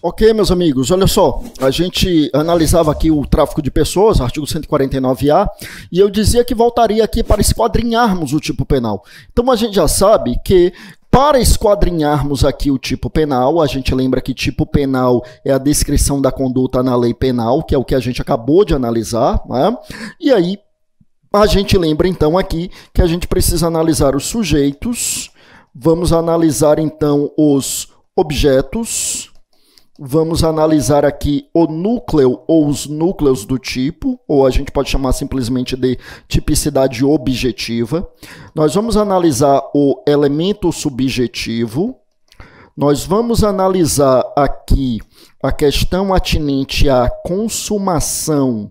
Ok, meus amigos, olha só, a gente analisava aqui o tráfico de pessoas, artigo 149-A, e eu dizia que voltaria aqui para esquadrinharmos o tipo penal. Então a gente já sabe que para esquadrinharmos aqui o tipo penal, a gente lembra que tipo penal é a descrição da conduta na lei penal, que é o que a gente acabou de analisar, né? E aí a gente lembra então aqui que a gente precisa analisar os sujeitos, vamos analisar então os objetos, vamos analisar aqui o núcleo ou os núcleos do tipo, ou a gente pode chamar simplesmente de tipicidade objetiva. Nós vamos analisar o elemento subjetivo. Nós vamos analisar aqui a questão atinente à consumação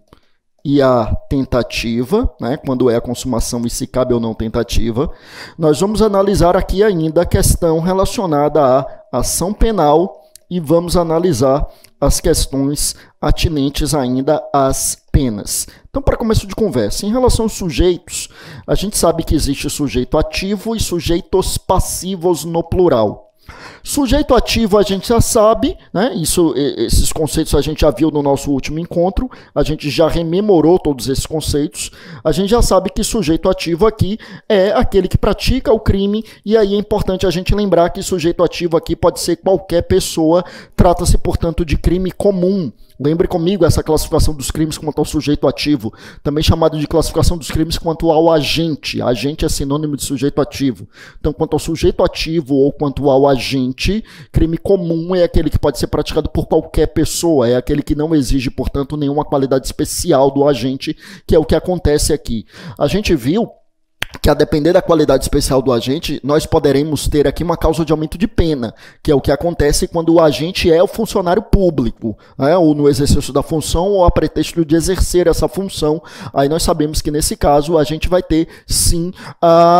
e a tentativa, né, quando é a consumação e se cabe ou não tentativa. Nós vamos analisar aqui ainda a questão relacionada à ação penal e vamos analisar as questões atinentes ainda às penas. Então, para começo de conversa, em relação aos sujeitos, a gente sabe que existe sujeito ativo e sujeitos passivos no plural. Sujeito ativo a gente já sabe, né? Esses conceitos a gente já viu no nosso último encontro, a gente já rememorou todos esses conceitos, a gente já sabe que sujeito ativo aqui é aquele que pratica o crime, e aí é importante a gente lembrar que sujeito ativo aqui pode ser qualquer pessoa, trata-se, portanto, de crime comum. Lembre comigo essa classificação dos crimes quanto ao sujeito ativo, também chamado de classificação dos crimes quanto ao agente. Agente é sinônimo de sujeito ativo. Então, quanto ao sujeito ativo ou quanto ao agente, crime comum é aquele que pode ser praticado por qualquer pessoa, é aquele que não exige, portanto, nenhuma qualidade especial do agente, que é o que acontece aqui. A gente viu que, a depender da qualidade especial do agente, nós poderemos ter aqui uma causa de aumento de pena, que é o que acontece quando o agente é o funcionário público, né, ou no exercício da função, ou a pretexto de exercer essa função. Aí nós sabemos que, nesse caso, a gente vai ter, sim,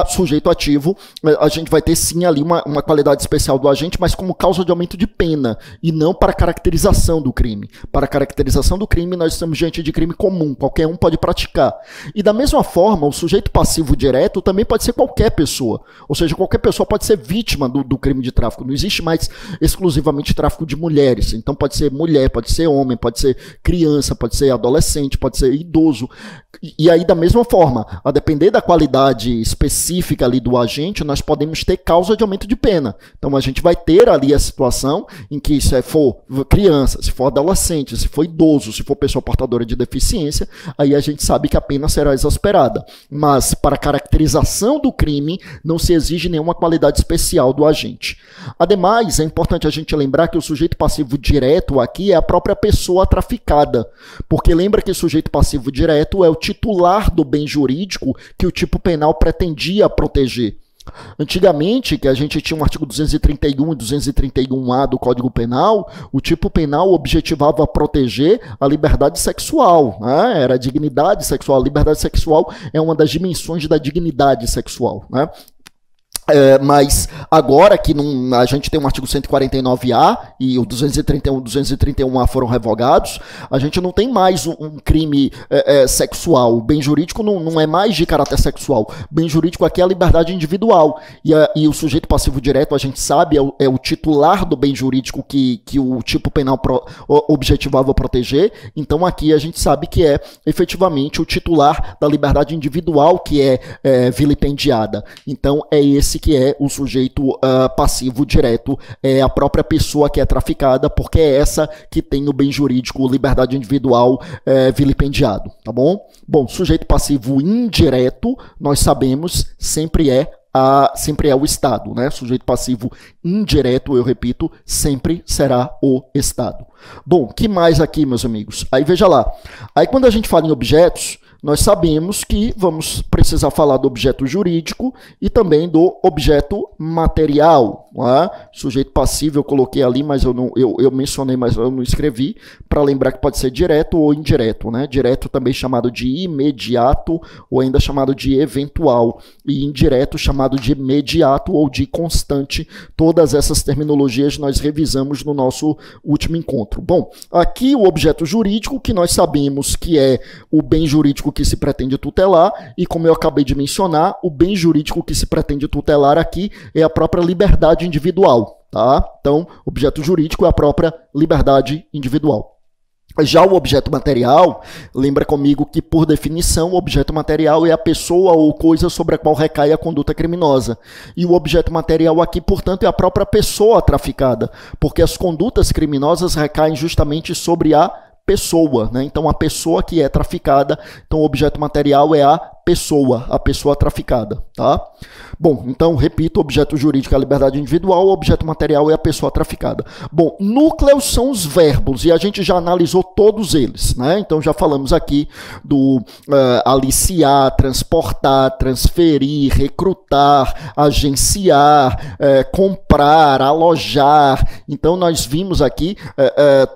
sujeito ativo, a gente vai ter, sim, ali uma qualidade especial do agente, mas como causa de aumento de pena, e não para caracterização do crime. Para caracterização do crime, nós estamos diante de crime comum, qualquer um pode praticar. E, da mesma forma, o sujeito passivo direto também pode ser qualquer pessoa, ou seja, qualquer pessoa pode ser vítima do crime de tráfico. Não existe mais exclusivamente tráfico de mulheres, então pode ser mulher, pode ser homem, pode ser criança, pode ser adolescente, pode ser idoso. E aí, da mesma forma, a depender da qualidade específica ali do agente, nós podemos ter causa de aumento de pena. Então a gente vai ter ali a situação em que, se for criança, se for adolescente, se for idoso, se for pessoa portadora de deficiência, aí a gente sabe que a pena será exasperada. Mas para caracterização do crime, não se exige nenhuma qualidade especial do agente. Ademais, é importante a gente lembrar que o sujeito passivo direto aqui é a própria pessoa traficada, porque lembra que o sujeito passivo direto é o titular do bem jurídico que o tipo penal pretendia proteger. Antigamente, que a gente tinha um artigo 231 e 231-A do Código Penal, o tipo penal objetivava proteger a liberdade sexual, né? Era a dignidade sexual. A liberdade sexual é uma das dimensões da dignidade sexual, né? Mas agora que a gente tem um artigo 149-A e o 231 e o 231-A foram revogados, a gente não tem mais um crime sexual. O bem jurídico não é mais de caráter sexual. O bem jurídico aqui é a liberdade individual. E o sujeito passivo direto, a gente sabe, é o titular do bem jurídico que o tipo penal objetivava proteger. Então aqui a gente sabe que é efetivamente o titular da liberdade individual que é vilipendiada. Então é esse que é o sujeito passivo direto, é a própria pessoa que é traficada, porque é essa que tem o bem jurídico, liberdade individual vilipendiado, tá bom? Bom, sujeito passivo indireto, nós sabemos, sempre é o Estado, né? Sujeito passivo indireto, eu repito, sempre será o Estado. Bom, que mais aqui, meus amigos? Aí veja lá, aí quando a gente fala em objetos, nós sabemos que vamos precisar falar do objeto jurídico e também do objeto material. Né? Sujeito passivo eu coloquei ali, mas eu mencionei, mas eu não escrevi, para lembrar que pode ser direto ou indireto. Né? Direto também chamado de imediato ou ainda chamado de eventual. E indireto chamado de imediato ou de constante. Todas essas terminologias nós revisamos no nosso último encontro. Bom, aqui o objeto jurídico, que nós sabemos que é o bem jurídico que se pretende tutelar, e como eu acabei de mencionar, o bem jurídico que se pretende tutelar aqui é a própria liberdade individual. tá? Então, objeto jurídico é a própria liberdade individual. Já o objeto material, lembra comigo que, por definição, o objeto material é a pessoa ou coisa sobre a qual recai a conduta criminosa. E o objeto material aqui, portanto, é a própria pessoa traficada, porque as condutas criminosas recaem justamente sobre a pessoa, né? Então, a pessoa que é traficada, então o objeto material é a pessoa traficada, tá? Bom, então, repito, objeto jurídico é a liberdade individual, o objeto material é a pessoa traficada. Bom, núcleos são os verbos, e a gente já analisou todos eles, né? Então, já falamos aqui do aliciar, transportar, transferir, recrutar, agenciar, comprar, alojar. Então, nós vimos aqui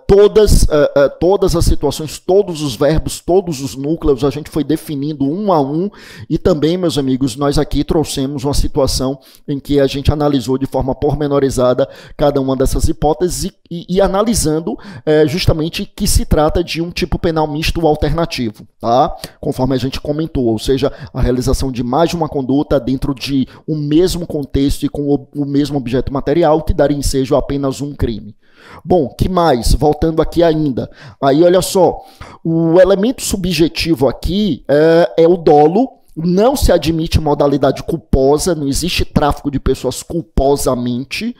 todas as situações, todos os verbos, todos os núcleos, a gente foi definindo um a um. E também, meus amigos, nós aqui trouxemos uma situação em que a gente analisou de forma pormenorizada cada uma dessas hipóteses e analisando justamente que se trata de um tipo penal misto alternativo, tá? Conforme a gente comentou, ou seja, a realização de mais de uma conduta dentro de um mesmo contexto e com o mesmo objeto material que daria ensejo a apenas um crime. Bom, que mais? Voltando aqui ainda. Aí, olha só, o elemento subjetivo aqui é o dolo. Não se admite modalidade culposa, não existe tráfico de pessoas culposamente.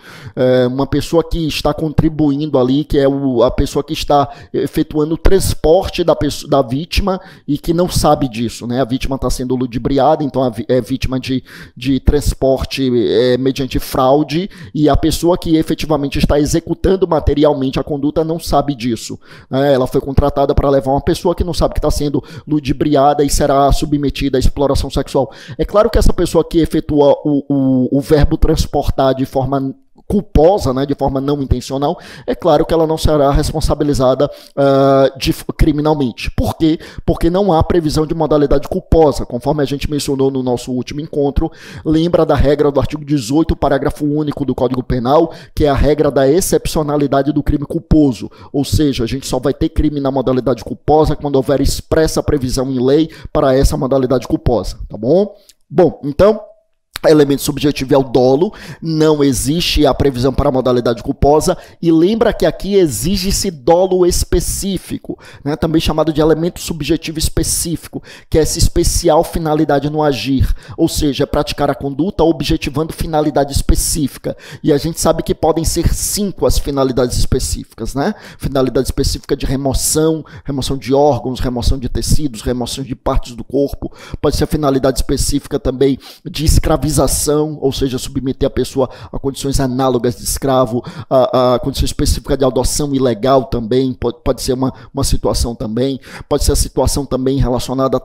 Uma pessoa que está contribuindo ali, que é a pessoa que está efetuando o transporte da vítima e que não sabe disso, né? A vítima está sendo ludibriada, então é vítima de transporte mediante fraude, e a pessoa que efetivamente está executando materialmente a conduta não sabe disso, né? Ela foi contratada para levar uma pessoa que não sabe que está sendo ludibriada e será submetida a exploração sexual. É claro que essa pessoa que efetua o verbo transportar de forma culposa, né, de forma não intencional, é claro que ela não será responsabilizada criminalmente. Por quê? Porque não há previsão de modalidade culposa, conforme a gente mencionou no nosso último encontro. Lembra da regra do artigo 18, parágrafo único do Código Penal, que é a regra da excepcionalidade do crime culposo, ou seja, a gente só vai ter crime na modalidade culposa quando houver expressa previsão em lei para essa modalidade culposa, tá bom? Bom, então, elemento subjetivo é o dolo, não existe a previsão para a modalidade culposa, e lembra que aqui exige-se dolo específico, né, também chamado de elemento subjetivo específico, que é essa especial finalidade no agir, ou seja, praticar a conduta objetivando finalidade específica, e a gente sabe que podem ser 5 as finalidades específicas, né? Finalidade específica de remoção de órgãos, remoção de tecidos, remoção de partes do corpo, pode ser a finalidade específica também de escravização, ou seja, submeter a pessoa a condições análogas de escravo, a condição específica de adoção ilegal também, pode ser uma situação também, pode ser a situação também relacionada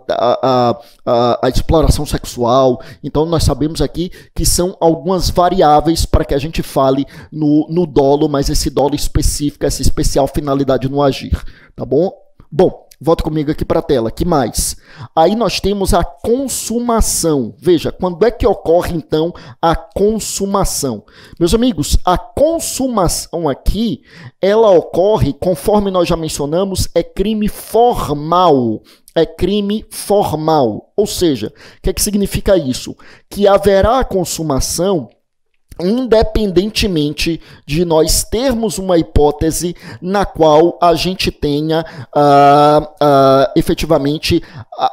à exploração sexual. Então nós sabemos aqui que são algumas variáveis para que a gente fale no dolo, mas esse dolo específico, essa especial finalidade no agir, tá bom? Bom, volta comigo aqui para a tela. Que mais? Aí nós temos a consumação. Veja, quando é que ocorre, então, a consumação? Meus amigos, a consumação aqui, ela ocorre, conforme nós já mencionamos, é crime formal. É crime formal. Ou seja, o que é que significa isso? Que haverá a consumação independentemente de nós termos uma hipótese na qual a gente tenha efetivamente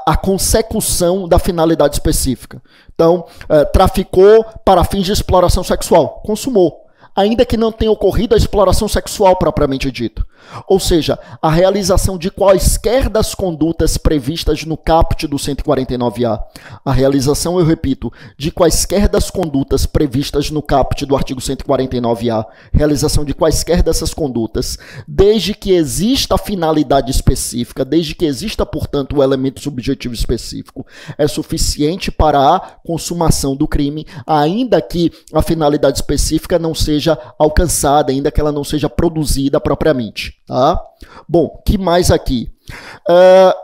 a consecução da finalidade específica. Então, traficou para fins de exploração sexual, consumou, ainda que não tenha ocorrido a exploração sexual propriamente dita. Ou seja, a realização de quaisquer das condutas previstas no caput do 149A. A realização, eu repito, de quaisquer das condutas previstas no caput do artigo 149A. Realização de quaisquer dessas condutas, desde que exista a finalidade específica, desde que exista, portanto, o elemento subjetivo específico, é suficiente para a consumação do crime, ainda que a finalidade específica não seja alcançada, ainda que ela não seja produzida propriamente. Tá? Bom, que mais aqui?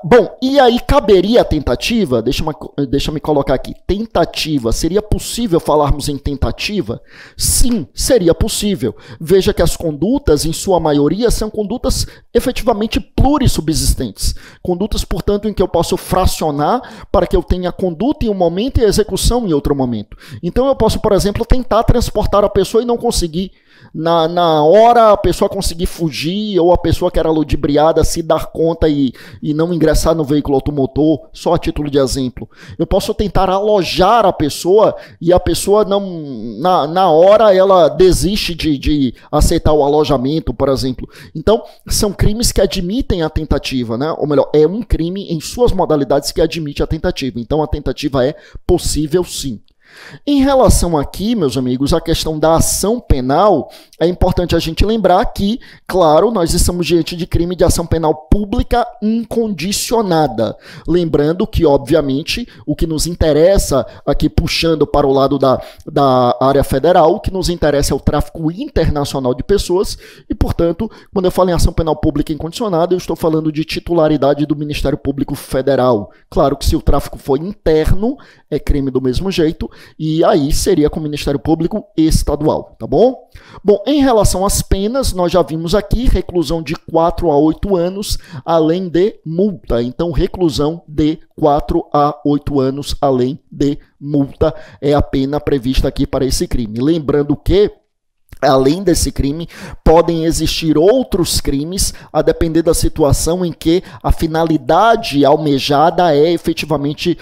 Bom, e aí caberia a tentativa? Deixa-me colocar aqui. Tentativa. Seria possível falarmos em tentativa? Sim, seria possível. Veja que as condutas, em sua maioria, são condutas efetivamente plurissubsistentes. Condutas, portanto, em que eu posso fracionar para que eu tenha conduta em um momento e execução em outro momento. Então eu posso, por exemplo, tentar transportar a pessoa e não conseguir. Na hora a pessoa conseguir fugir, ou a pessoa que era ludibriada se dar conta e não ingressar no veículo automotor, só a título de exemplo. Eu posso tentar alojar a pessoa e a pessoa não, na hora ela desiste de aceitar o alojamento, por exemplo. Então, são crimes que admitem a tentativa, né? Ou melhor, é um crime em suas modalidades que admite a tentativa. Então, a tentativa é possível sim. Em relação aqui, meus amigos, a questão da ação penal, é importante a gente lembrar que, claro, nós estamos diante de crime de ação penal pública incondicionada. Lembrando que, obviamente, o que nos interessa, aqui puxando para o lado da área federal, o que nos interessa é o tráfico internacional de pessoas e, portanto, quando eu falo em ação penal pública incondicionada, eu estou falando de titularidade do Ministério Público Federal. Claro que se o tráfico for interno, é crime do mesmo jeito, e aí seria com o Ministério Público Estadual, tá bom? Bom, em relação às penas, nós já vimos aqui reclusão de 4 a 8 anos, além de multa. Então, reclusão de 4 a 8 anos, além de multa, é a pena prevista aqui para esse crime. Lembrando que, além desse crime, podem existir outros crimes, a depender da situação em que a finalidade almejada é efetivamente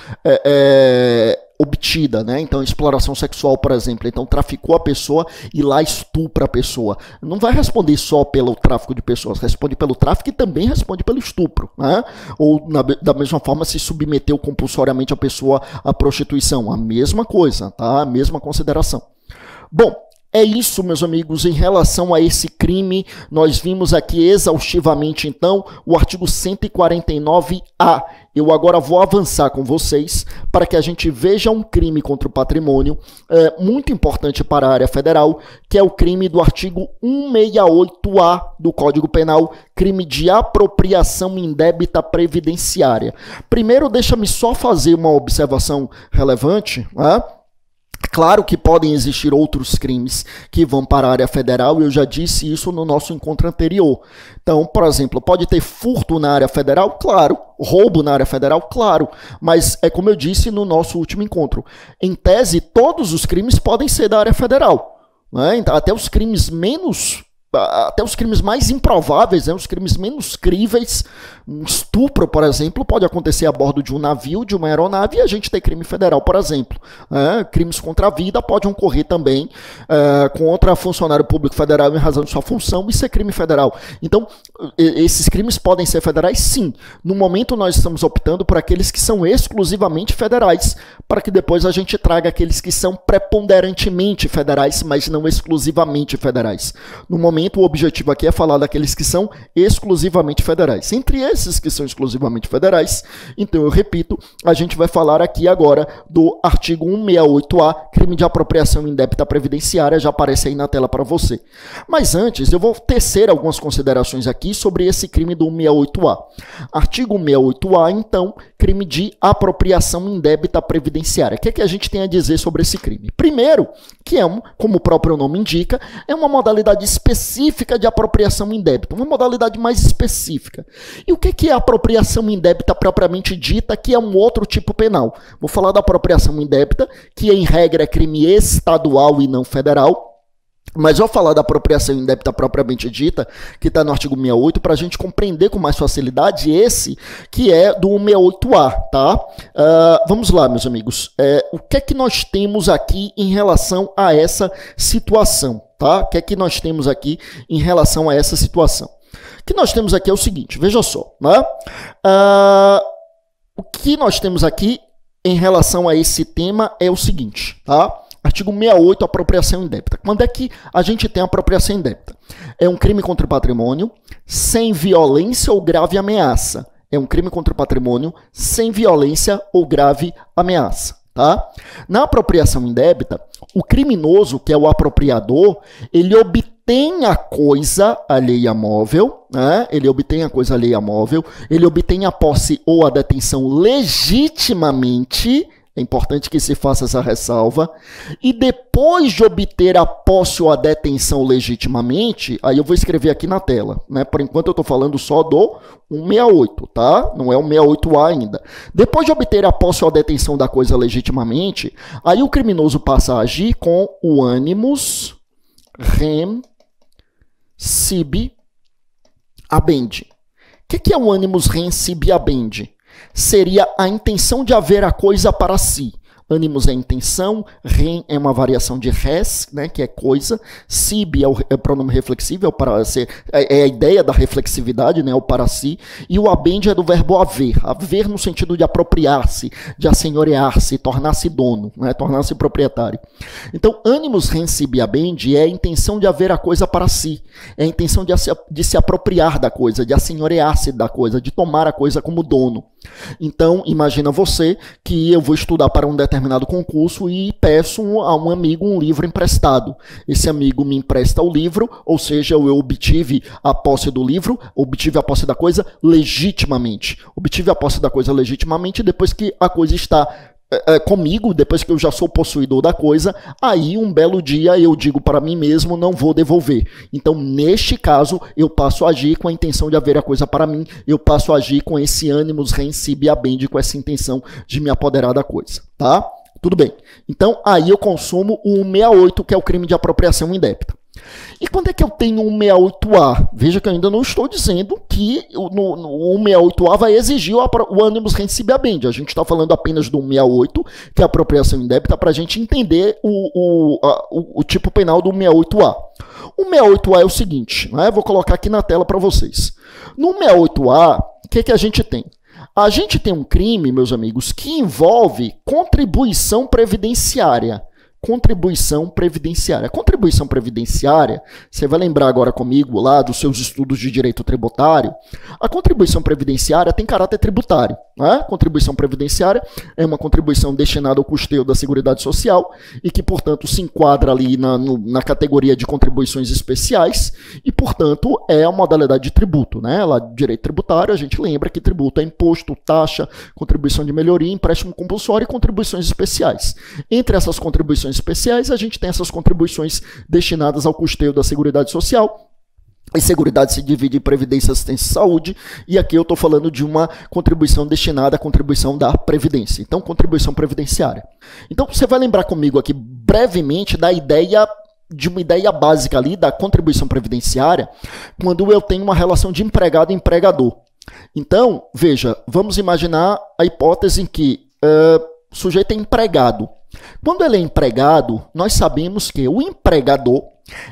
obtida, né? Então, exploração sexual, por exemplo. Então, traficou a pessoa e lá estupra a pessoa. Não vai responder só pelo tráfico de pessoas, responde pelo tráfico e também responde pelo estupro, né? Ou, da mesma forma, se submeteu compulsoriamente a pessoa à prostituição. A mesma coisa, tá? A mesma consideração. Bom, é isso, meus amigos, em relação a esse crime. Nós vimos aqui exaustivamente, então, o artigo 149-A. Eu agora vou avançar com vocês para que a gente veja um crime contra o patrimônio muito importante para a área federal, que é o crime do artigo 168-A do Código Penal, crime de apropriação indébita previdenciária. Primeiro, deixa-me só fazer uma observação relevante, né? Claro que podem existir outros crimes que vão para a área federal, e eu já disse isso no nosso encontro anterior. Então, por exemplo, pode ter furto na área federal? Claro. Roubo na área federal? Claro. Mas é como eu disse no nosso último encontro. Em tese, todos os crimes podem ser da área federal, né? Até os crimes mais improváveis, né, os crimes menos críveis, um estupro, por exemplo, pode acontecer a bordo de um navio, de uma aeronave, e a gente tem crime federal, por exemplo. Crimes contra a vida podem ocorrer também contra funcionário público federal em razão de sua função, isso é crime federal. Então, esses crimes podem ser federais, sim. No momento, nós estamos optando por aqueles que são exclusivamente federais, para que depois a gente traga aqueles que são preponderantemente federais, mas não exclusivamente federais. No momento, o objetivo aqui é falar daqueles que são exclusivamente federais. Entre esses que são exclusivamente federais, então eu repito, a gente vai falar aqui agora do artigo 168-A, crime de apropriação indébita previdenciária, já aparece aí na tela para você. Mas antes, eu vou tecer algumas considerações aqui sobre esse crime do 168-A. Artigo 168-A, então, crime de apropriação indébita previdenciária. O que é que a gente tem a dizer sobre esse crime? Primeiro, que como o próprio nome indica, é uma modalidade específica de apropriação indébita, uma modalidade mais específica. E o que é apropriação indébita propriamente dita, que é um outro tipo penal? Vou falar da apropriação indébita, que em regra é crime estadual e não federal, mas vou falar da apropriação indébita propriamente dita, que está no artigo 168, para a gente compreender com mais facilidade esse, que é do 168-A, tá? Vamos lá, meus amigos. O que é que nós temos aqui em relação a essa situação, tá? O que é que nós temos aqui em relação a essa situação? O que nós temos aqui é o seguinte, veja só, né? O que nós temos aqui em relação a esse tema é o seguinte, tá? Artigo 168, apropriação indébita. Quando é que a gente tem apropriação indébita? É um crime contra o patrimônio sem violência ou grave ameaça. É um crime contra o patrimônio sem violência ou grave ameaça. Tá? Na apropriação indébita, o criminoso, que é o apropriador, ele obtém obtém a coisa alheia móvel, né? Ele obtém a coisa alheia móvel, ele obtém a posse ou a detenção legitimamente. É importante que se faça essa ressalva. E depois de obter a posse ou a detenção legitimamente, aí eu vou escrever aqui na tela, né? Por enquanto eu estou falando só do 168, tá? Não é o 68A ainda. Depois de obter a posse ou a detenção da coisa legitimamente, aí o criminoso passa a agir com o animus rem sibi habendi. O que é o animus rem sibi habendi? Seria a intenção de haver a coisa para si. Animus é intenção, rem é uma variação de res, né, que é coisa, sibi é o pronome reflexivo, é, o para ser, é a ideia da reflexividade, né, o para si, e o habendi é do verbo haver, haver no sentido de apropriar-se, de assenhorear-se, tornar-se dono, né, tornar-se proprietário. Então, animus rem sibi habendi é a intenção de haver a coisa para si, é a intenção de se apropriar da coisa, de assenhorear-se da coisa, de tomar a coisa como dono. Então, imagina você que eu vou estudar para um determinado concurso e peço a um amigo um livro emprestado. Esse amigo me empresta o livro, ou seja, eu obtive a posse do livro, obtive a posse da coisa legitimamente. Obtive a posse da coisa legitimamente depois que a coisa está comigo, depois que eu já sou possuidor da coisa, aí um belo dia eu digo para mim mesmo, não vou devolver. Então, neste caso, eu passo a agir com a intenção de haver a coisa para mim, eu passo a agir com esse animus rem sibi habendi, com essa intenção de me apoderar da coisa, tá? Tudo bem. Então, aí eu consumo o 168, que é o crime de apropriação indébita. E quando é que eu tenho um 168A? Veja que eu ainda não estou dizendo que o 168A vai exigir o animus rem sibi habendi. A gente está falando apenas do 168, que é a apropriação indébita, para a gente entender o tipo penal do 168A. O 168A é o seguinte, né? Vou colocar aqui na tela para vocês. No 168A, o que a gente tem? A gente tem um crime, meus amigos, que envolve contribuição previdenciária. Contribuição previdenciária. Contribuição previdenciária, você vai lembrar agora comigo lá dos seus estudos de direito tributário, a contribuição previdenciária tem caráter tributário. Né? Contribuição previdenciária é uma contribuição destinada ao custeio da Seguridade Social e que, portanto, se enquadra ali na categoria de contribuições especiais e, portanto, é a modalidade de tributo. Né? Lá, direito tributário, a gente lembra que tributo é imposto, taxa, contribuição de melhoria, empréstimo compulsório e contribuições especiais. Entre essas contribuições especiais, a gente tem essas contribuições destinadas ao custeio da Seguridade Social. E Seguridade se divide em Previdência, Assistência e Saúde, e aqui eu estou falando de uma contribuição destinada à contribuição da Previdência. Então, contribuição previdenciária. Então, você vai lembrar comigo aqui brevemente de uma ideia básica ali da contribuição previdenciária, quando eu tenho uma relação de empregado e empregador. Então, veja, vamos imaginar a hipótese em que o sujeito é empregado. Quando ele é empregado, nós sabemos que o empregador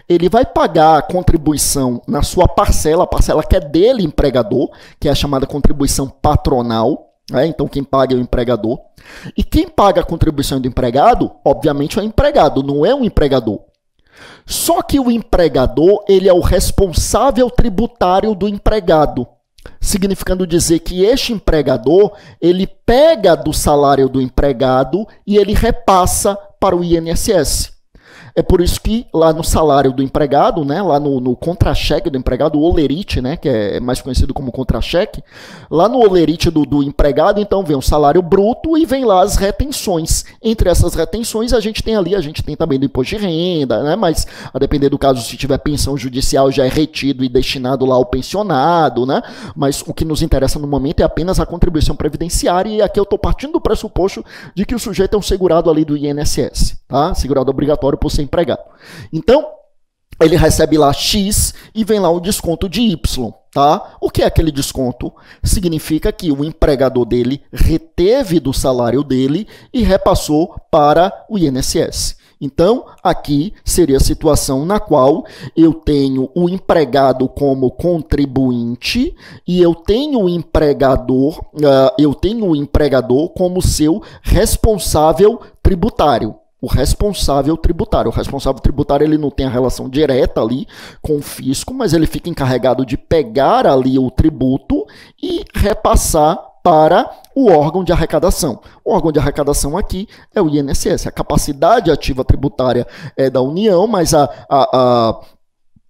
ele vai pagar a contribuição na sua parcela, a parcela que é dele, empregador, que é a chamada contribuição patronal. Então, quem paga é o empregador. E quem paga a contribuição do empregado, obviamente, é o empregado, não é o empregador. Só que o empregador ele é o responsável tributário do empregado. Significando dizer que este empregador, ele pega do salário do empregado e ele repassa para o INSS. É por isso que lá no salário do empregado, né, lá no contra-cheque do empregado, o olerite, né, que é mais conhecido como contra-cheque, lá no olerite do empregado, então vem o salário bruto e vem lá as retenções. Entre essas retenções a gente tem também do imposto de renda, né, mas a depender do caso, se tiver pensão judicial já é retido e destinado lá ao pensionado, né, mas o que nos interessa no momento é apenas a contribuição previdenciária e aqui eu estou partindo do pressuposto de que o sujeito é um segurado ali do INSS, tá? Segurado obrigatório por ser empregado. Então, ele recebe lá X e vem lá o desconto de Y, tá? O que é aquele desconto? Significa que o empregador dele reteve do salário dele e repassou para o INSS. Então, aqui seria a situação na qual eu tenho o empregado como contribuinte e eu tenho o empregador como seu responsável tributário. O responsável tributário. O responsável tributário ele não tem a relação direta ali com o fisco, mas ele fica encarregado de pegar ali o tributo e repassar para o órgão de arrecadação. O órgão de arrecadação aqui é o INSS. A capacidade ativa tributária é da União, mas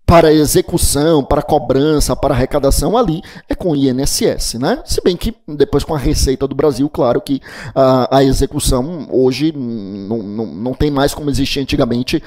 para execução, para cobrança, para arrecadação ali é com o INSS, né? Se bem que depois com a Receita do Brasil, claro que a execução hoje não tem mais como existir antigamente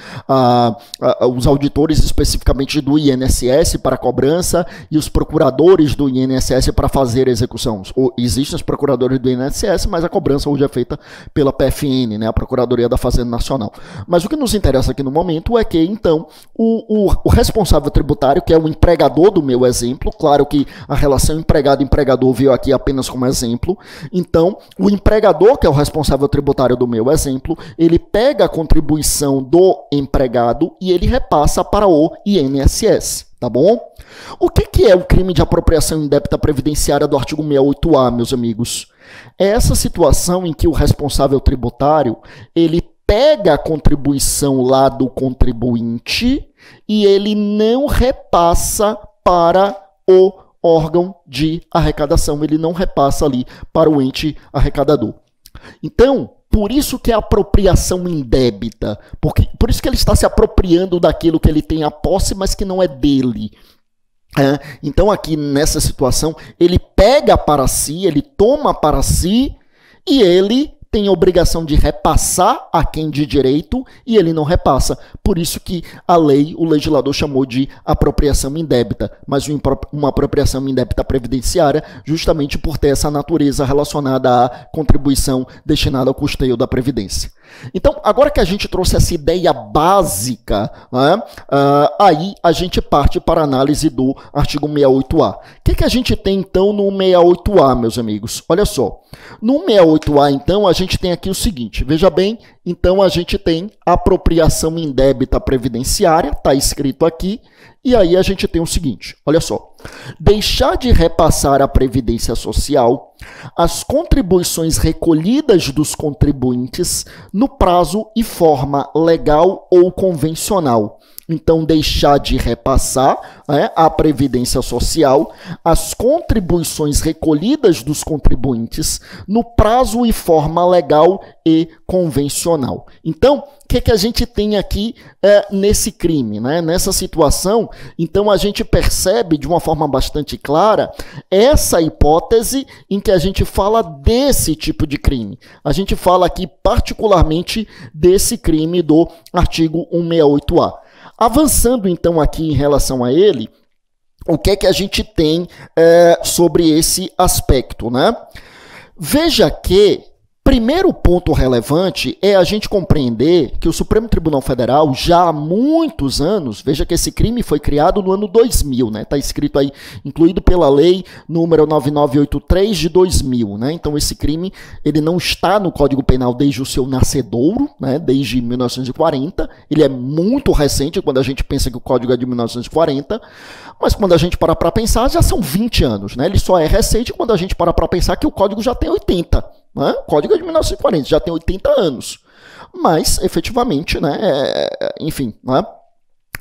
os auditores especificamente do INSS para cobrança e os procuradores do INSS para fazer a execução. Existem os procuradores do INSS, mas a cobrança hoje é feita pela PFN, né? A Procuradoria da Fazenda Nacional. Mas o que nos interessa aqui no momento é que, então, o responsável tributário, que é o empregador do meu exemplo, claro que a relação empregado-empregador veio aqui apenas como exemplo, então o empregador, que é o responsável tributário do meu exemplo, ele pega a contribuição do empregado e ele repassa para o INSS, tá bom? O que é o crime de apropriação indébita previdenciária do artigo 68A, meus amigos? É essa situação em que o responsável tributário, ele pega a contribuição lá do contribuinte e ele não repassa para o órgão de arrecadação, ele não repassa ali para o ente arrecadador. Então, por isso que é apropriação indébita, por isso que ele está se apropriando daquilo que ele tem a posse, mas que não é dele. Então, aqui nessa situação, ele pega para si, ele toma para si e ele tem a obrigação de repassar a quem de direito e ele não repassa. Por isso que a lei, o legislador chamou de apropriação indébita, mas uma apropriação indébita previdenciária justamente por ter essa natureza relacionada à contribuição destinada ao custeio da Previdência. Então, agora que a gente trouxe essa ideia básica, né, aí a gente parte para a análise do artigo 68A. O que a gente tem, então, no 68A, meus amigos? Olha só. No 68A, então, a gente tem aqui o seguinte. Veja bem, então a gente tem apropriação indébita previdenciária, está escrito aqui, e aí a gente tem o seguinte, olha só. Deixar de repassar à Previdência Social as contribuições recolhidas dos contribuintes no prazo e forma legal ou convencional. Então, deixar de repassar à Previdência Social as contribuições recolhidas dos contribuintes no prazo e forma legal e convencional. Então, o que a gente tem aqui nesse crime, né? Nessa situação? Então, a gente percebe de uma forma bastante clara essa hipótese em que a gente fala desse tipo de crime. A gente fala aqui particularmente desse crime do artigo 168A. Avançando, então, aqui em relação a ele, o que a gente tem sobre esse aspecto, né? Veja que primeiro ponto relevante é a gente compreender que o Supremo Tribunal Federal, já há muitos anos, veja que esse crime foi criado no ano 2000, né? Está escrito aí, incluído pela lei número 9983 de 2000, né? Então esse crime, ele não está no Código Penal desde o seu nascedouro, né? Desde 1940, ele é muito recente quando a gente pensa que o Código é de 1940, mas quando a gente para para pensar, já são 20 anos, né? Ele só é recente quando a gente para para pensar que o Código já tem 80, né? O Código é de 1940, já tem 80 anos. Mas, efetivamente, né, enfim, né,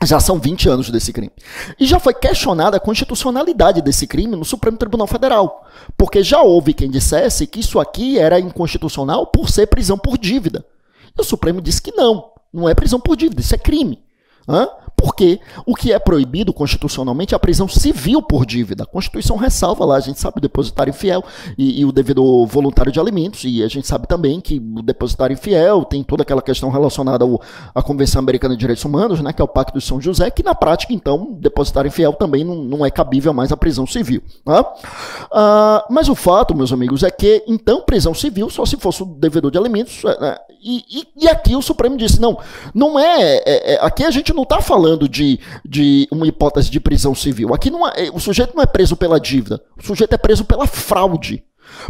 já são 20 anos desse crime. E já foi questionada a constitucionalidade desse crime no Supremo Tribunal Federal, porque já houve quem dissesse que isso aqui era inconstitucional por ser prisão por dívida. E o Supremo disse que não é prisão por dívida, isso é crime. Porque o que é proibido constitucionalmente é a prisão civil por dívida. A Constituição ressalva lá, a gente sabe, o depositário infiel e o devedor voluntário de alimentos, e a gente sabe também que o depositário infiel tem toda aquela questão relacionada à Convenção Americana de Direitos Humanos, né, que é o Pacto de São José, que na prática, então, o depositário infiel também não é cabível mais à prisão civil. Mas o fato, meus amigos, é que, então, prisão civil só se fosse o devedor de alimentos, e aqui o Supremo disse, não é aqui a gente não está falando de uma hipótese de prisão civil. Aqui o sujeito não é preso pela dívida, o sujeito é preso pela fraude.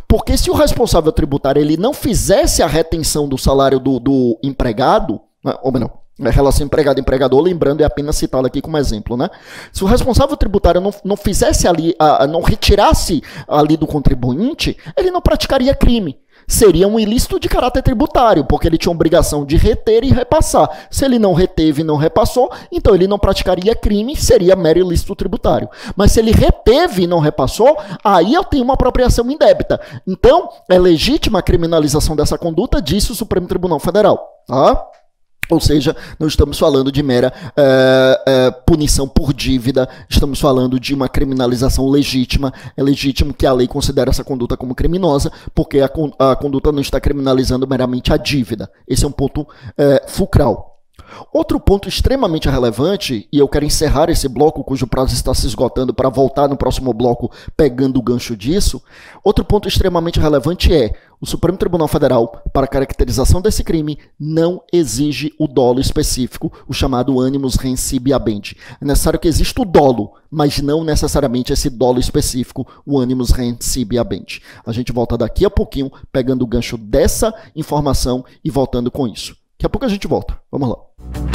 Porque se o responsável tributário ele não fizesse a retenção do salário do empregado, ou não, a relação empregado-empregador, lembrando, é apenas citado aqui como exemplo, né? Se o responsável tributário não fizesse ali, não retirasse ali do contribuinte, ele não praticaria crime. Seria um ilícito de caráter tributário, porque ele tinha obrigação de reter e repassar. Se ele não reteve e não repassou, então ele não praticaria crime, seria mero ilícito tributário. Mas se ele reteve e não repassou, aí eu tenho uma apropriação indébita. Então, é legítima a criminalização dessa conduta, disse o Supremo Tribunal Federal. Ou seja, não estamos falando de mera punição por dívida, estamos falando de uma criminalização legítima. É legítimo que a lei considere essa conduta como criminosa, porque a conduta não está criminalizando meramente a dívida. Esse é um ponto fulcral. Outro ponto extremamente relevante, e eu quero encerrar esse bloco, cujo prazo está se esgotando, para voltar no próximo bloco pegando o gancho disso. Outro ponto extremamente relevante é: o Supremo Tribunal Federal, para a caracterização desse crime, não exige o dolo específico, o chamado animus rensibi habendi. É necessário que exista o dolo, mas não necessariamente esse dolo específico, o animus rensibi habendi. A gente volta daqui a pouquinho, pegando o gancho dessa informação e voltando com isso. Daqui a pouco a gente volta. Vamos lá.